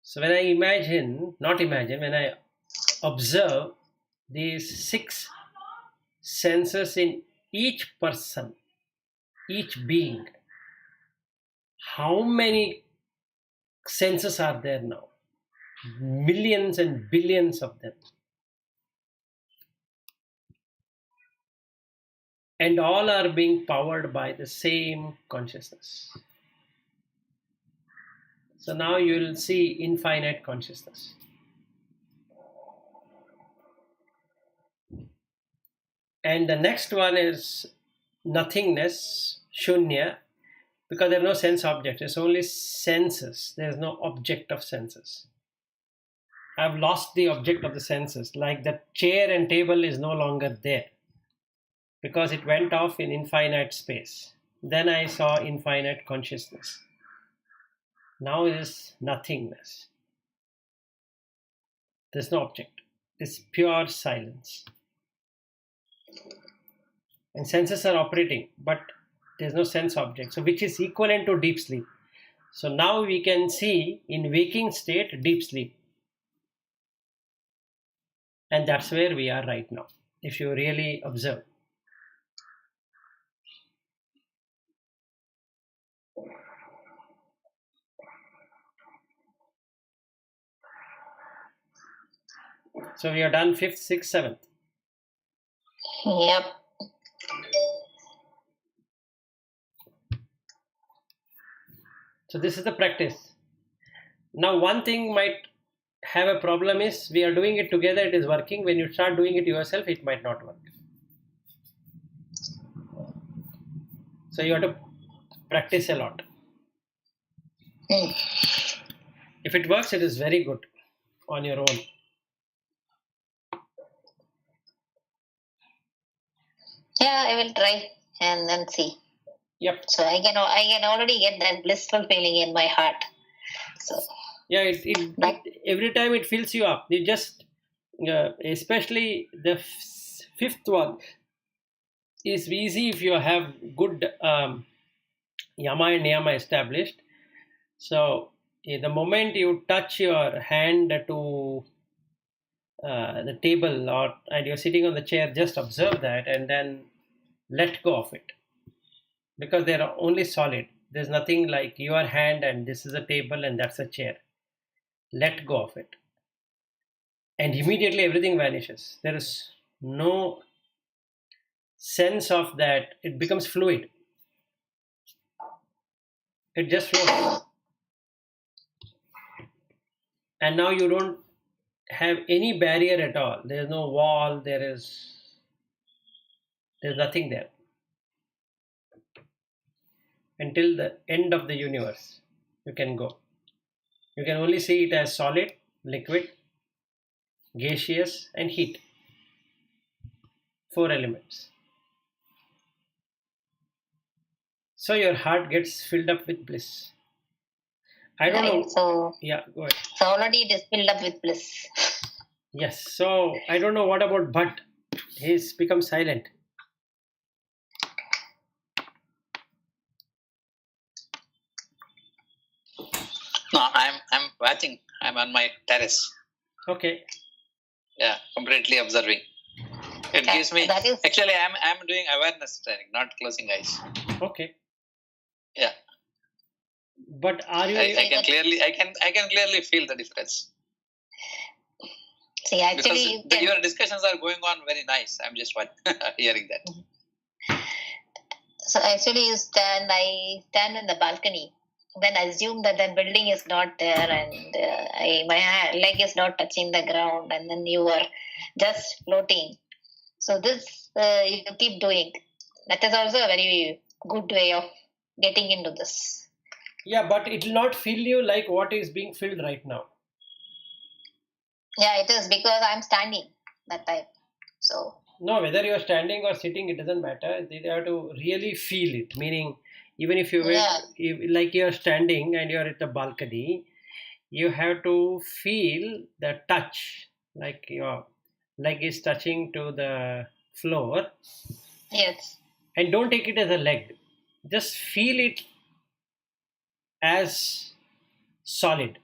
So when I when I observe these six senses in each person, each being, how many senses are there now? Millions and billions of them. And all are being powered by the same consciousness. So now you will see infinite consciousness. And the next one is nothingness, shunya, because there are no sense objects, it's only senses, there is no object of senses. I've lost the object of the senses, like the chair and table is no longer there because it went off in infinite space. Then I saw infinite consciousness. Now is nothingness. There's no object. It's pure silence. And senses are operating, but there's no sense object. So which is equivalent to deep sleep. So now we can see in waking state deep sleep. And that's where we are right now, if you really observe. So we are done 5th, 6th, 7th. Yep. So this is the practice. Now one thing might have a problem is we are doing it together, it is working. When you start doing it yourself, it might not work. So you have to practice a lot. Hmm. If it works, it is very good on your own. Yeah, I will try and then see. Yep. So I can already get that blissful feeling in my heart. So Yeah, every time it fills you up. You just, especially the 5th one, is easy if you have good yama and niyama established. So the moment you touch your hand to the table and you're sitting on the chair, just observe that and then let go of it, because they are only solid. There's nothing like your hand and this is a table and that's a chair. Let go of it, and immediately everything vanishes. There is no sense of that. It becomes fluid. It just flows. And now you don't have any barrier at all. There's no wall. There's nothing there until the end of the universe. You can go. You can only see it as solid, liquid, gaseous, and heat. 4 elements. So your heart gets filled up with bliss. I don't know. So Yeah, go ahead. So already it is filled up with bliss. Yes. So I don't know what about Bhatt. He's become silent. No, I'm watching. I'm on my terrace. Okay. Yeah, completely observing. It gives me. Actually, I'm doing awareness training, not closing eyes. Okay. Yeah. But are you? I can clearly feel the difference. See, actually, your discussions are going on very nice. I'm just hearing that. So actually, I stand in the balcony. Then assume that the building is not there, and my leg is not touching the ground, and then you are just floating. So this you keep doing. That is also a very good way of getting into this. Yeah, but it will not fill you like what is being filled right now. Yeah, it is because I'm standing that time. So no, whether you are standing or sitting, it doesn't matter. You have to really feel it. Meaning, even if you like you're standing and you're at the balcony, you have to feel the touch, like your leg is touching to the floor. Yes. And don't take it as a leg. Just feel it as solid.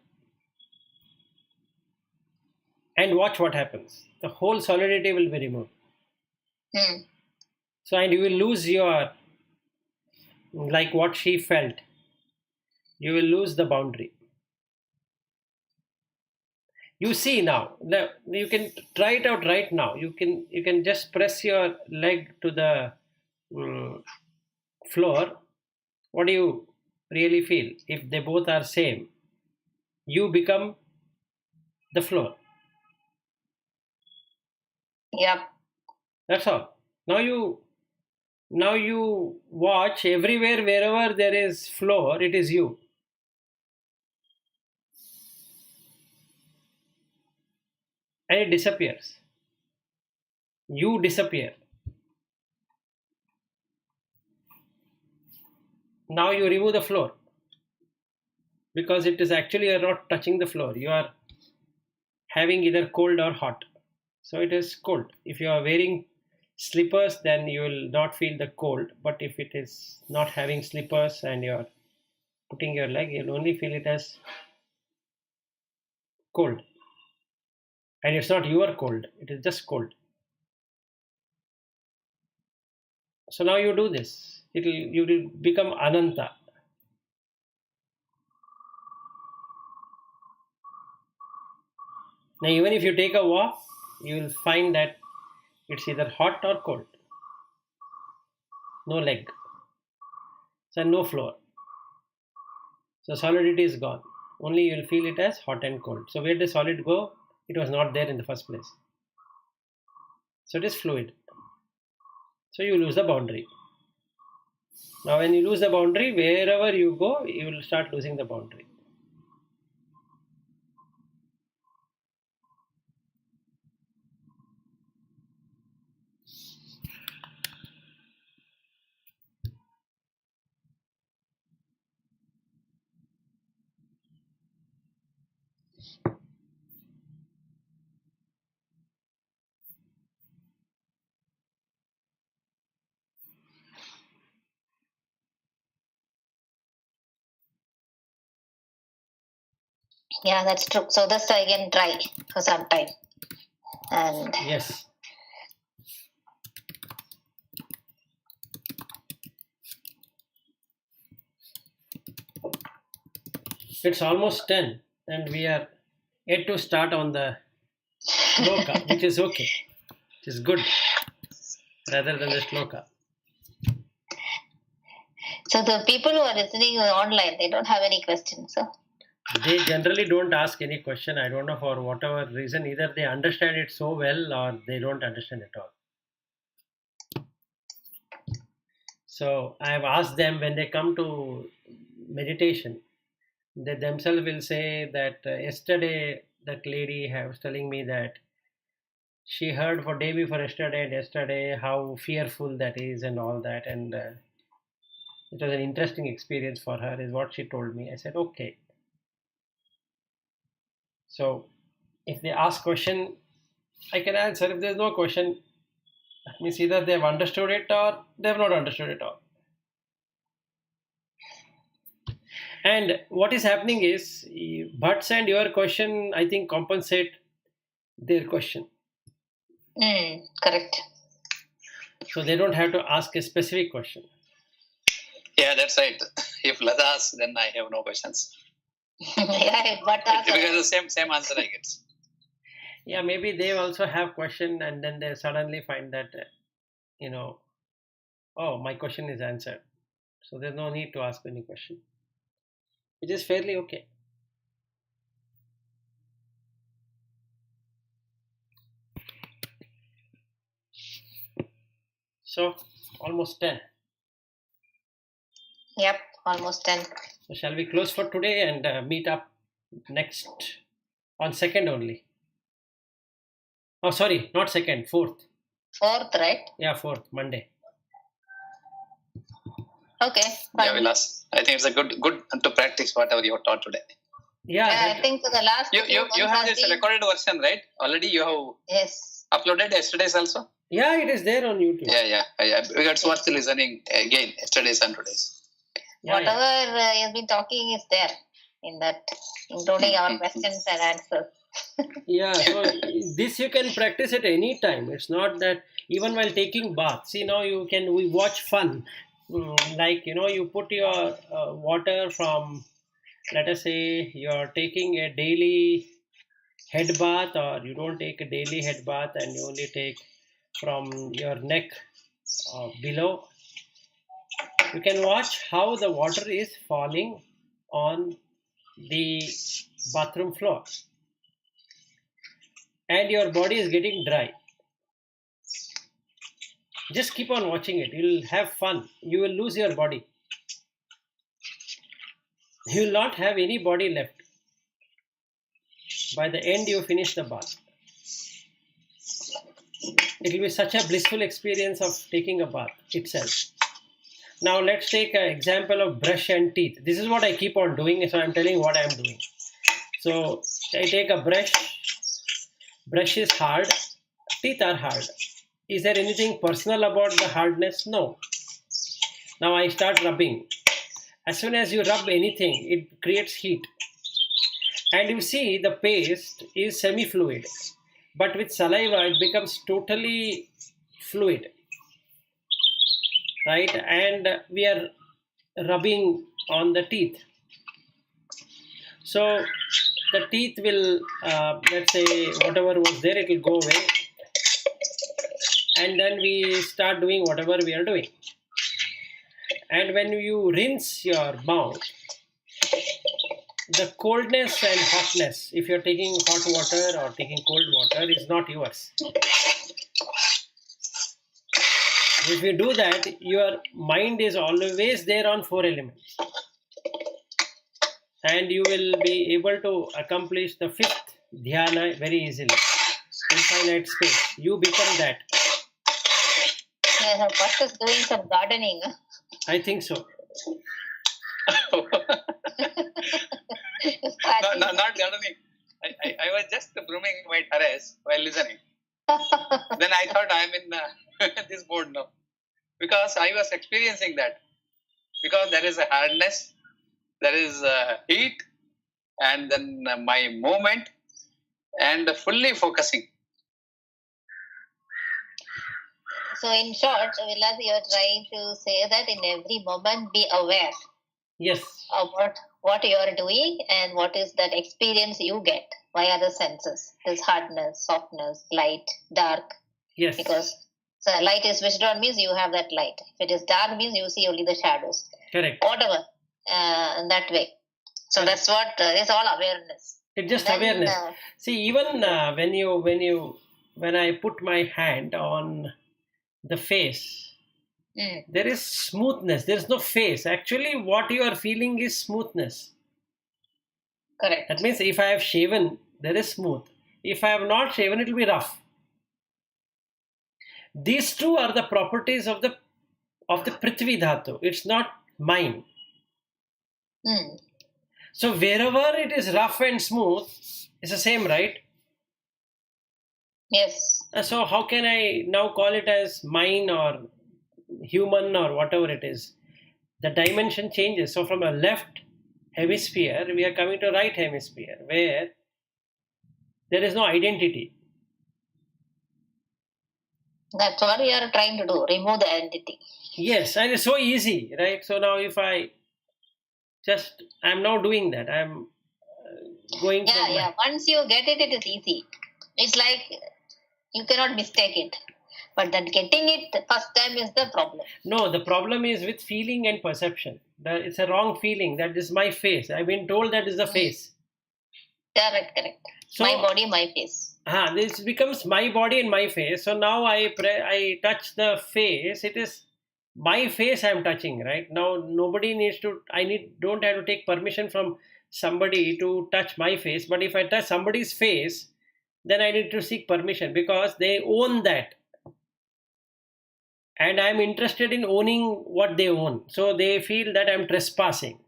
And watch what happens. The whole solidity will be removed. So, and you will lose your, like what she felt, you will lose the boundary. You see now, you can try it out right now. You can just press your leg to the floor. What do you really feel? If they both are same, you become the floor. Yep. That's all. Now you watch everywhere, wherever there is floor, it is you. And it disappears. You disappear. Now you remove the floor, because it is actually, you're not touching the floor. You are having either cold or hot. So it is cold. If you are wearing slippers, then you will not feel the cold. But if it is not having slippers and you're putting your leg, you'll only feel it as cold. And it's not your cold, it is just cold. So now you do this. You will become Ananta. Now even if you take a walk, you will find that it's either hot or cold. No leg. So no floor. So solidity is gone. Only you will feel it as hot and cold. So where did solid go? It was not there in the first place. So it is fluid. So you lose the boundary. Now when you lose the boundary, wherever you go, you will start losing the boundary. Yeah, that's true. So this I can try for some time. And Yes. It's almost 10 and we are yet to start on the shloka, which is okay. Which is good rather than the shloka. so the people who are listening online, they don't have any questions. So They generally don't ask any question. I don't know for whatever reason. Either they understand it so well or they don't understand at all. So I have asked them when they come to meditation, they themselves will say that yesterday that lady was telling me that she heard for day before yesterday and yesterday how fearful that is and all that, and it was an interesting experience for her is what she told me. I said okay. So if they ask question, I can answer. If there's no question, that means either they've understood it or they've not understood it all. And what is happening is Bhatt's and your question, I think, compensate their question. correct. So they don't have to ask a specific question. Yeah, that's right. If Lata asks, then I have no questions. Yeah, but Because the same answer I get. Yeah, maybe they also have question and then they suddenly find that, oh, my question is answered. So there's no need to ask any question. Which is fairly okay. So almost 10. Yep, almost 10. So shall we close for today and meet up next on 2nd only? Oh, sorry, not 2nd, 4th. 4th, right? Yeah, 4th, Monday. Okay, fine. Yeah, Vilas. I think it's a good to practice whatever you taught today. Yeah, I think for the last You have this recorded version, right? Already you have Yes. uploaded yesterday's also? Yeah, it is there on YouTube. Yeah. Because it's worth listening again, yesterday's and today's. Whatever he has been talking is there in that, including our questions and answers. Yeah, so this you can practice at any time. It's not that even while taking bath. See, now we watch fun. Like, you put your water from, let us say, you're taking a daily head bath, or you don't take a daily head bath and you only take from your neck below. You can watch how the water is falling on the bathroom floor and your body is getting dry. Just keep on watching it. You'll have fun. You will lose your body. You will not have any body left. By the end, you finish the bath. It will be such a blissful experience of taking a bath itself. Now let's take an example of brush and teeth. This is what I keep on doing, so I'm telling what I'm doing. So I take a brush brush is hard, teeth are hard. Is there anything personal about the hardness? No. Now I start rubbing. As soon as you rub anything, it creates heat. And you see the paste is semi-fluid. But with saliva, it becomes totally fluid. Right? And we are rubbing on the teeth. So the teeth will, let's say, whatever was there, it will go away. And then we start doing whatever we are doing. And when you rinse your mouth, the coldness and hotness, if you're taking hot water or taking cold water, is not yours. If you do that, your mind is always there on 4 elements. And you will be able to accomplish the 5th dhyana very easily. Infinite space. You become that. What is doing some gardening? I think so. Not gardening. I was just brooming my terrace while listening. Then I thought I am in this mode now. Because I was experiencing that. Because there is a hardness, there is heat, and then my movement, and fully focusing. So in short, Vilas, you are trying to say that in every moment be aware Yes. of what you are doing and what is that experience you get via the senses. This hardness, softness, light, dark. Yes. Because so light is switched on means you have that light. If it is dark means you see only the shadows. Correct. Whatever, in that way. So Correct. that's what it's all awareness. It's just Then, awareness. See, even when I put my hand on the face, there is smoothness. There is no face. Actually, what you are feeling is smoothness. Correct. That means if I have shaven, there is smooth. If I have not shaven, it will be rough. These two are the properties of the Prithvi Dhatu. It's not mine. So wherever it is rough and smooth, it's the same, right? Yes. So how can I now call it as mine or human or whatever it is? The dimension changes. So from a left hemisphere, we are coming to right hemisphere, where there is no identity. That's what we are trying to do. Remove the identity. Yes, and it's so easy, right? So now if I'm now doing that. I'm going from Yeah. Once you get it, it is easy. It's like you cannot mistake it. But then getting it the first time is the problem. No, the problem is with feeling and perception. It's a wrong feeling. That is my face. I've been told that is the face. Correct. So, my body, my face. This becomes my body and my face. So now I touch the face. It is my face I'm touching, right? Now nobody needs to. Don't have to take permission from somebody to touch my face. But if I touch somebody's face, then I need to seek permission because they own that. And I'm interested in owning what they own. So they feel that I'm trespassing.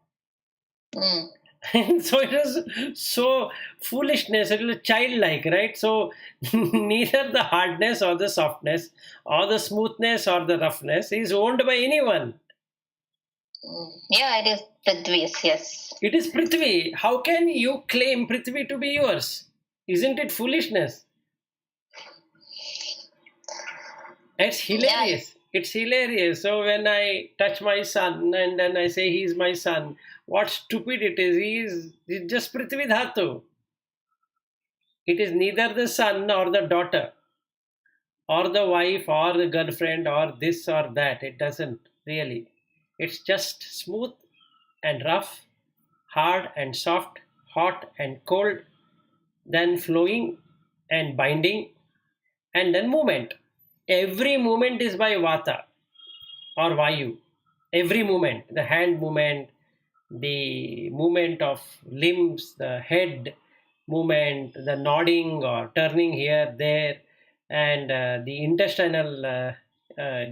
And so it is so foolishness, it is childlike, right? So neither the hardness or the softness or the smoothness or the roughness is owned by anyone. Yeah, it is Prithvi's, yes. It is Prithvi. How can you claim Prithvi to be yours? Isn't it foolishness? It's hilarious. It's hilarious. So when I touch my son and then I say he's my son, what stupid it is. He's just Prithvi Dhatu. It is neither the son or the daughter or the wife or the girlfriend or this or that. It doesn't really. It's just smooth and rough, hard and soft, hot and cold, then flowing and binding, and then movement. Every movement is by Vata or Vayu. Every movement, the hand movement, the movement of limbs, the head movement, the nodding or turning here, there, and the intestinal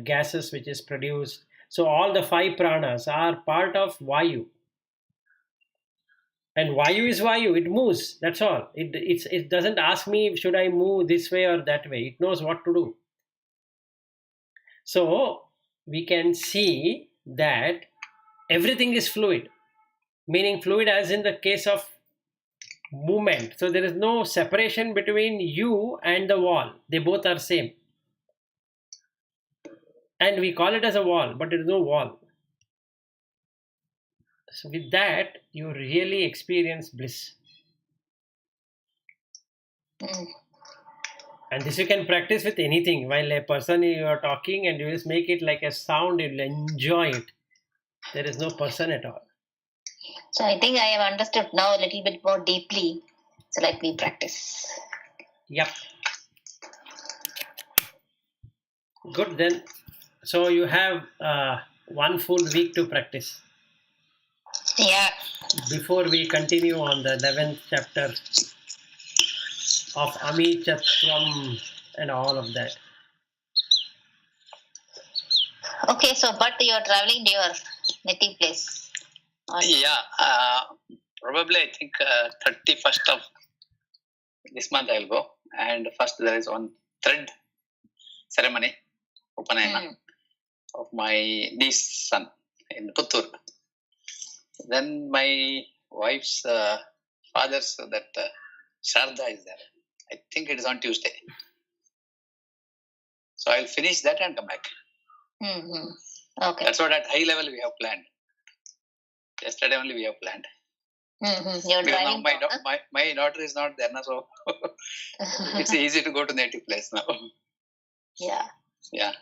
gases which is produced. So all the 5 pranas are part of Vayu. And Vayu is Vayu, it moves, that's all. It doesn't ask me, should I move this way or that way? It knows what to do. So we can see that everything is fluid, meaning fluid as in the case of movement. So there is no separation between you and the wall. They both are same. And we call it as a wall, but there is no wall. So with that, you really experience bliss. And this you can practice with anything. While a person you are talking and you just make it like a sound, you'll enjoy it. There is no person at all. So I think I have understood now a little bit more deeply. So let me practice. Yep. Good then. So you have 1 full week to practice. Yeah. Before we continue on the 11th chapter of Ami Chatram and all of that. Okay, so but you are traveling to your native place. Yeah, probably I think 31st of this month I'll go. And first there is one thread ceremony, Upanayana, of my niece's son in Puttur. Then my wife's father's Sharda is there. I think it is on Tuesday. So I'll finish that and come back. Okay. That's what at high level we have planned. Yesterday only we have planned. You're Because now driving. my daughter is not there now, so it's easy to go to native place now. Yeah. Yeah.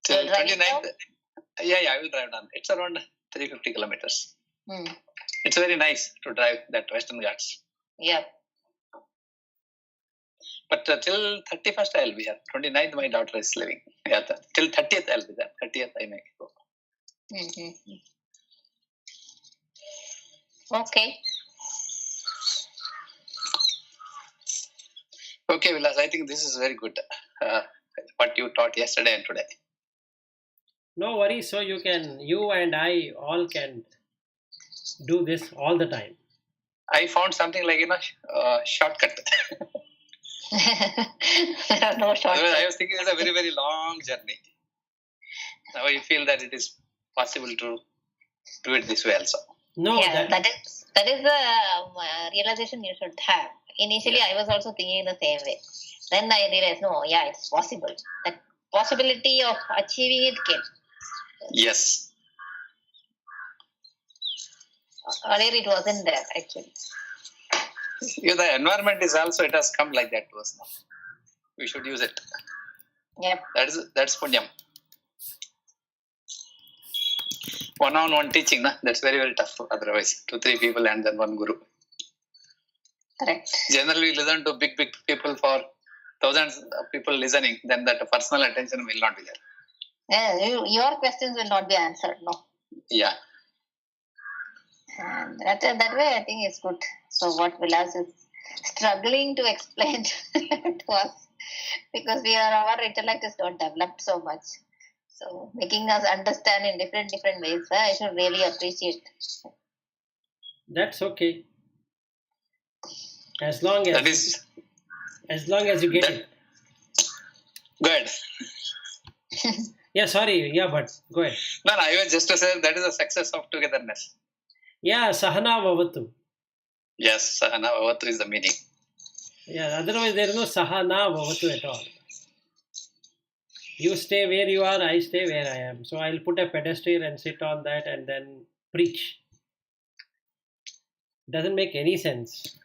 You're Till driving 29th. Yeah, I will drive down. It's around 350 kilometers. It's very nice to drive that Western Ghats. Yeah. But till 31st I will be here. 29th my daughter is living. Yeah, till 30th I will be there. 30th I may go. Okay. Okay, Vilas, I think this is very good. What you taught yesterday and today. No worries. So you and I all can do this all the time. I found something like, shortcut. There are no shortcuts. I was thinking it's a very, very long journey. Now you feel that it is possible to do it this way also. No, Yeah, that is the realization you should have. Initially, I was also thinking the same way. Then I realized, no, yeah, it's possible. That possibility of achieving it came. Yes. Earlier, it wasn't there actually. The environment is also, it has come like that to us now. We should use it. Yep. That's punyam. One-on-one teaching, that's very, very tough otherwise. 2-3 people and then one guru. Correct. Generally, we listen to big people for thousands of people listening, then that personal attention will not be there. Yeah, your questions will not be answered, no. Yeah. And that way, I think it's good. So what Vilas is struggling to explain to us, because our intellect is not developed so much. So making us understand in different ways, I should really appreciate. That's okay. As long as you get it. Go ahead. Yeah, sorry. Yeah, but go ahead. No, I was just to say that is a success of togetherness. Yeah, Sahana Vavatu. Yes, Sahana Vavatu is the meaning. Yeah, otherwise there is no Sahana Vavatu at all. You stay where you are, I stay where I am. So I'll put a pedestal and sit on that and then preach. Doesn't make any sense.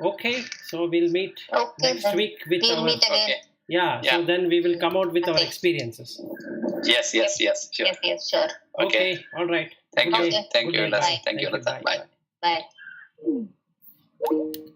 Okay, so we'll meet next week with we'll meet again. Okay. Yeah, so then we will come out with our experiences. Yes, sure. Yes, sure. Okay, all right. Thank you. Okay. Thank you, Good day. Vilas. Thank you, Lata. Bye. Bye.